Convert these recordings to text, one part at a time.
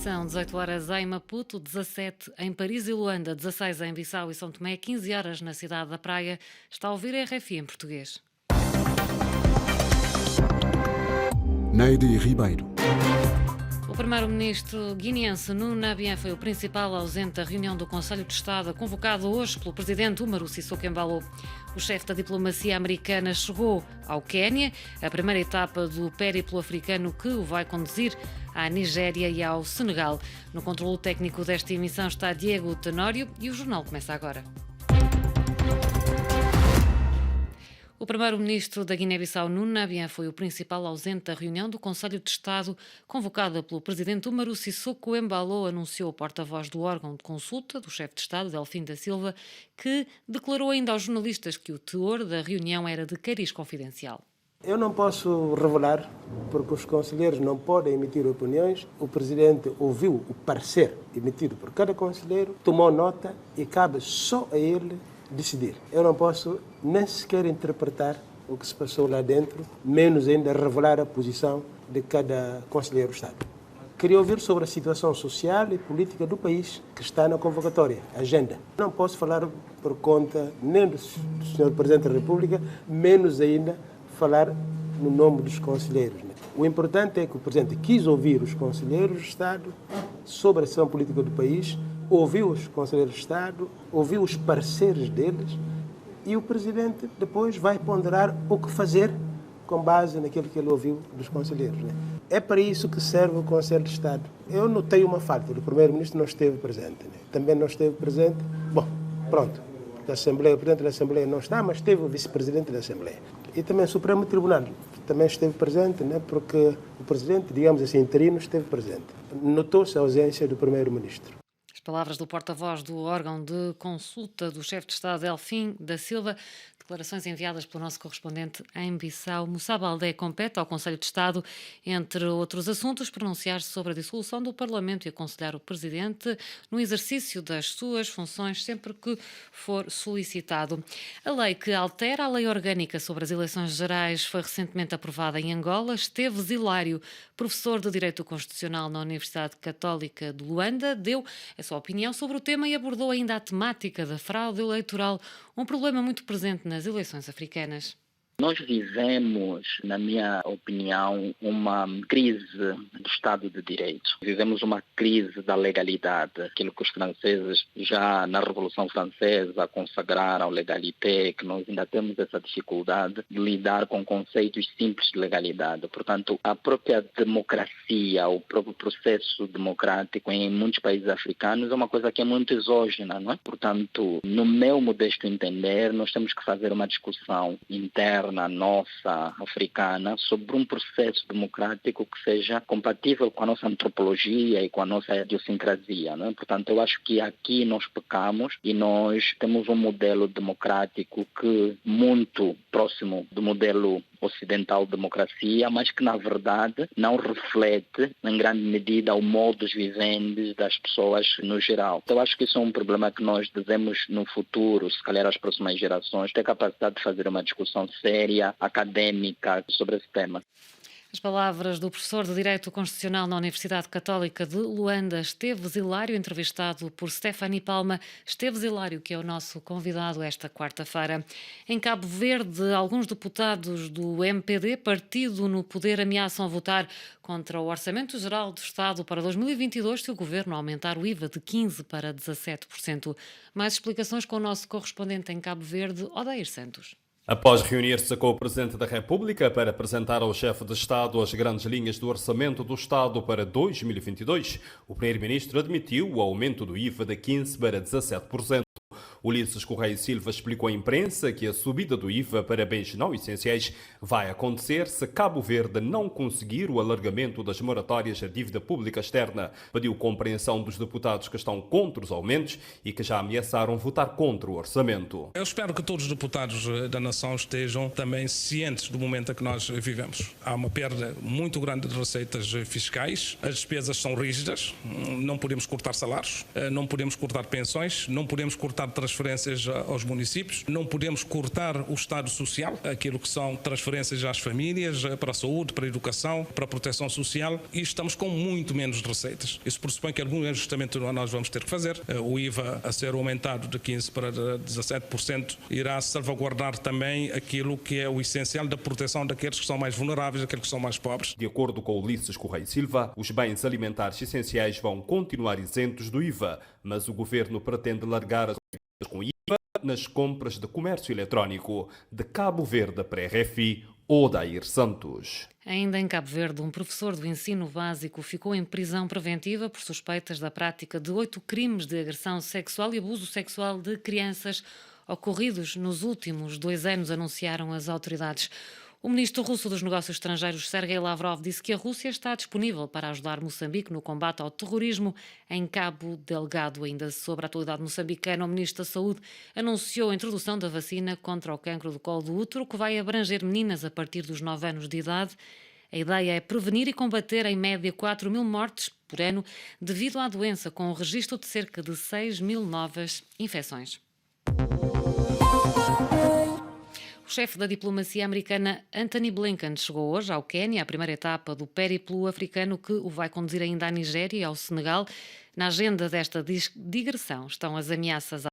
São 18 horas em Maputo, 17 em Paris e Luanda, 16 em Bissau e São Tomé, 15 horas na cidade da Praia. Está a ouvir a RFI em português. Neide Ribeiro. O primeiro-ministro guineense Nuno Abian foi o principal ausente da reunião do Conselho de Estado, convocado hoje pelo presidente Umaru Sissoko Embalo. O chefe da diplomacia americana chegou ao Quénia, a primeira etapa do périplo africano que o vai conduzir à Nigéria e ao Senegal. No controle técnico desta emissão está Diego Tenório e o jornal começa agora. O primeiro-ministro da Guiné-Bissau, Nuno Abian, foi o principal ausente da reunião do Conselho de Estado, convocada pelo presidente Umaru Sissoko Embalo, anunciou o porta-voz do órgão de consulta do chefe de Estado, Delfim da Silva, que declarou ainda aos jornalistas que o teor da reunião era de cariz confidencial. Eu não posso revelar, porque os conselheiros não podem emitir opiniões. O presidente ouviu o parecer emitido por cada conselheiro, tomou nota e cabe só a ele decidir. Eu não posso nem sequer interpretar o que se passou lá dentro, menos ainda revelar a posição de cada conselheiro de Estado. Queria ouvir sobre a situação social e política do país que está na convocatória, agenda. Não posso falar por conta nem do Sr. Presidente da República, menos ainda falar no nome dos conselheiros. O importante é que o Presidente quis ouvir os conselheiros de Estado sobre a situação política do país, ouviu os conselheiros de Estado, ouviu os parceiros deles e o Presidente depois vai ponderar o que fazer com base naquilo que ele ouviu dos conselheiros. É para isso que serve o Conselho de Estado. Eu notei uma falta, o Primeiro-Ministro não esteve presente. Também não esteve presente, pronto, da Assembleia, o Presidente da Assembleia não está, mas esteve o Vice-Presidente da Assembleia. E também o Supremo Tribunal também esteve presente, porque o Presidente, digamos assim, interino, esteve presente. Notou-se a ausência do Primeiro-Ministro. Palavras do porta-voz do órgão de consulta do chefe de Estado, Delfim da Silva. Declarações enviadas pelo nosso correspondente em Bissau. Moussa Baldé compete ao Conselho de Estado, entre outros assuntos, pronunciar-se sobre a dissolução do Parlamento e aconselhar o Presidente no exercício das suas funções sempre que for solicitado. A lei que altera a lei orgânica sobre as eleições gerais foi recentemente aprovada em Angola. Esteves Hilário, professor de Direito Constitucional na Universidade Católica de Luanda, deu a sua opinião sobre o tema e abordou ainda a temática da fraude eleitoral, um problema muito presente nas eleições africanas. Nós vivemos, na minha opinião, uma crise do Estado de Direito. Vivemos uma crise da legalidade, aquilo que os franceses já na Revolução Francesa consagraram legalité, que nós ainda temos essa dificuldade de lidar com conceitos simples de legalidade. Portanto, a própria democracia, o próprio processo democrático em muitos países africanos é uma coisa que é muito exógena, não é? Portanto, no meu modesto entender, nós temos que fazer uma discussão interna nossa africana sobre um processo democrático que seja compatível com a nossa antropologia e com a nossa idiosincrasia, né? Portanto, eu acho que aqui nós pecamos e nós temos um modelo democrático que muito próximo do modelo ocidental de democracia, mas que na verdade não reflete em grande medida o modus vivendi das pessoas no geral. Então, eu acho que isso é um problema que nós devemos no futuro, se calhar as próximas gerações, ter capacidade de fazer uma discussão séria, académica sobre esse tema. As palavras do professor de Direito Constitucional na Universidade Católica de Luanda, Esteves Hilário, entrevistado por Stephanie Palma. Esteves Hilário, que é o nosso convidado esta quarta-feira. Em Cabo Verde, alguns deputados do MPD, partido no poder, ameaçam votar contra o Orçamento Geral do Estado para 2022 se o governo aumentar o IVA de 15% para 17%. Mais explicações com o nosso correspondente em Cabo Verde, Odair Santos. Após reunir-se com o Presidente da República para apresentar ao chefe de Estado as grandes linhas do Orçamento do Estado para 2022, o Primeiro-Ministro admitiu o aumento do IVA de 15% para 17%. Ulisses Correia Silva explicou à imprensa que a subida do IVA para bens não essenciais vai acontecer se Cabo Verde não conseguir o alargamento das moratórias à dívida pública externa. Pediu compreensão dos deputados que estão contra os aumentos e que já ameaçaram votar contra o orçamento. Eu espero que todos os deputados da nação estejam também cientes do momento em que nós vivemos. Há uma perda muito grande de receitas fiscais, as despesas são rígidas, não podemos cortar salários, não podemos cortar pensões, não podemos cortar dar transferências aos municípios, não podemos cortar o Estado Social, aquilo que são transferências às famílias, para a saúde, para a educação, para a proteção social, e estamos com muito menos receitas. Isso pressupõe que algum ajustamento nós vamos ter que fazer. O IVA a ser aumentado de 15% para 17% irá salvaguardar também aquilo que é o essencial da proteção daqueles que são mais vulneráveis, daqueles que são mais pobres. De acordo com Ulisses Correia Silva, os bens alimentares essenciais vão continuar isentos do IVA, mas o governo pretende largar as com IVA nas compras de comércio eletrónico de Cabo Verde para a RFI. Odair Santos. Ainda em Cabo Verde, um professor do ensino básico ficou em prisão preventiva por suspeitas da prática de 8 crimes de agressão sexual e abuso sexual de crianças ocorridos nos últimos 2 anos, anunciaram as autoridades. O ministro russo dos Negócios Estrangeiros, Sergei Lavrov, disse que a Rússia está disponível para ajudar Moçambique no combate ao terrorismo em Cabo Delgado. Ainda sobre a atualidade moçambicana, o ministro da Saúde anunciou a introdução da vacina contra o cancro do colo do útero, que vai abranger meninas a partir dos 9 anos de idade. A ideia é prevenir e combater em média 4.000 mortes por ano devido à doença, com o registro de cerca de 6.000 novas infecções. O chefe da diplomacia americana, Antony Blinken, chegou hoje ao Quénia, a primeira etapa do périplo africano que o vai conduzir ainda à Nigéria e ao Senegal. Na agenda desta digressão estão as ameaças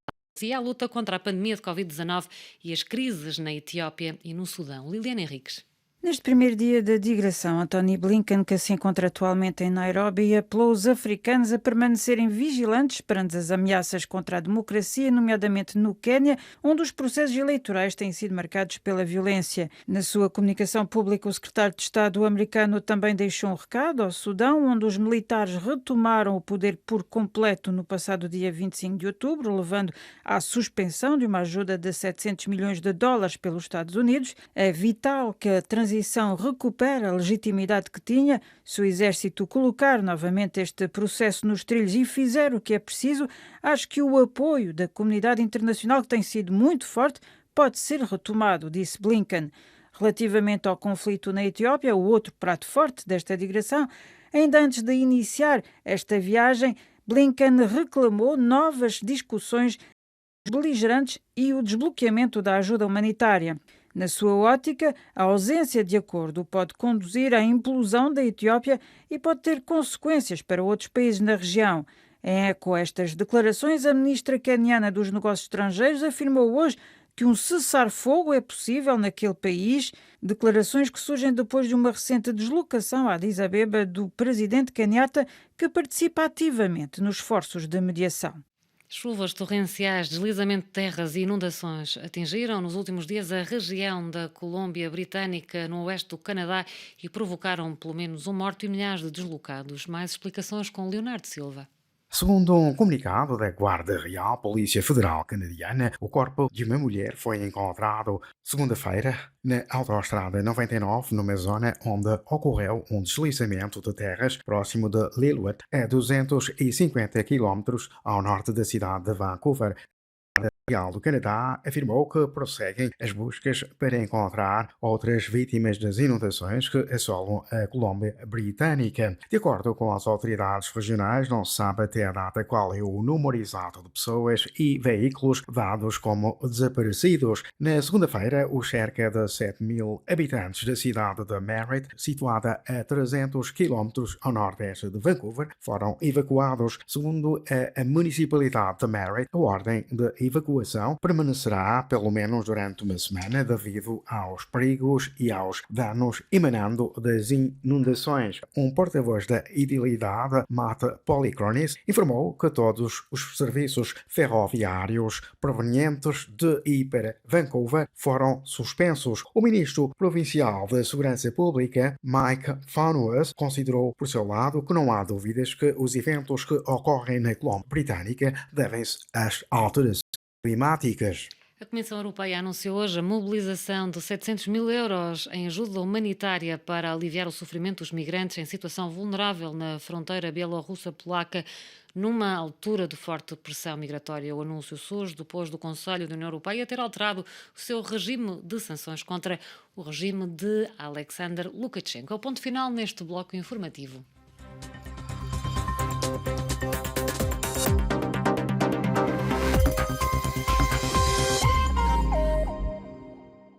e a luta contra a pandemia de Covid-19 e as crises na Etiópia e no Sudão. Liliana Henriques. Neste primeiro dia da digressão, Antony Blinken, que se encontra atualmente em Nairobi, apelou os africanos a permanecerem vigilantes perante as ameaças contra a democracia, nomeadamente no Quénia, onde os processos eleitorais têm sido marcados pela violência. Na sua comunicação pública, o secretário de Estado americano também deixou um recado ao Sudão, onde os militares retomaram o poder por completo no passado dia 25 de outubro, levando à suspensão de uma ajuda de 700 milhões de dólares pelos Estados Unidos. É vital que a transição recupere a legitimidade que tinha se o exército colocar novamente este processo nos trilhos e fizer o que é preciso. Acho que o apoio da comunidade internacional, que tem sido muito forte, pode ser retomado, disse Blinken. Relativamente ao conflito na Etiópia, o outro prato forte desta digressão, ainda antes de iniciar esta viagem, Blinken reclamou novas discussões beligerantes e o desbloqueamento da ajuda humanitária. Na sua ótica, a ausência de acordo pode conduzir à implosão da Etiópia e pode ter consequências para outros países na região. Em eco a estas declarações, a ministra queniana dos Negócios Estrangeiros afirmou hoje que um cessar-fogo é possível naquele país, declarações que surgem depois de uma recente deslocação a Addis Abeba do presidente Kenyatta, que participa ativamente nos esforços de mediação. Chuvas torrenciais, deslizamento de terras e inundações atingiram nos últimos dias a região da Colômbia Britânica, no oeste do Canadá, e provocaram pelo menos um morto e milhares de deslocados. Mais explicações com Leonardo Silva. Segundo um comunicado da Guarda Real Polícia Federal Canadiana, o corpo de uma mulher foi encontrado segunda-feira na Autoestrada 99, numa zona onde ocorreu um deslizamento de terras próximo de Lillooet, a 250 km ao norte da cidade de Vancouver. A Real do Canadá afirmou que prosseguem as buscas para encontrar outras vítimas das inundações que assolam a Colômbia Britânica. De acordo com as autoridades regionais, não se sabe até a data qual é o número exato de pessoas e veículos dados como desaparecidos. Na segunda-feira, os cerca de 7.000 habitantes da cidade de Merritt, situada a 300 km ao nordeste de Vancouver, foram evacuados. Segundo a municipalidade de Merritt, a ordem de evacuação permanecerá pelo menos durante uma semana devido aos perigos e aos danos emanando das inundações. Um porta-voz da Idilidade, Matt Polychronis, informou que todos os serviços ferroviários provenientes de e para Vancouver foram suspensos. O ministro provincial da Segurança Pública, Mike Farnworth, considerou por seu lado que não há dúvidas que os eventos que ocorrem na Colômbia Britânica devem-se às alterações climáticas. A Comissão Europeia anunciou hoje a mobilização de 700 mil euros em ajuda humanitária para aliviar o sofrimento dos migrantes em situação vulnerável na fronteira bielorrussa-polaca, numa altura de forte pressão migratória. O anúncio surge depois do Conselho da União Europeia ter alterado o seu regime de sanções contra o regime de Alexander Lukashenko. É o ponto final neste bloco informativo.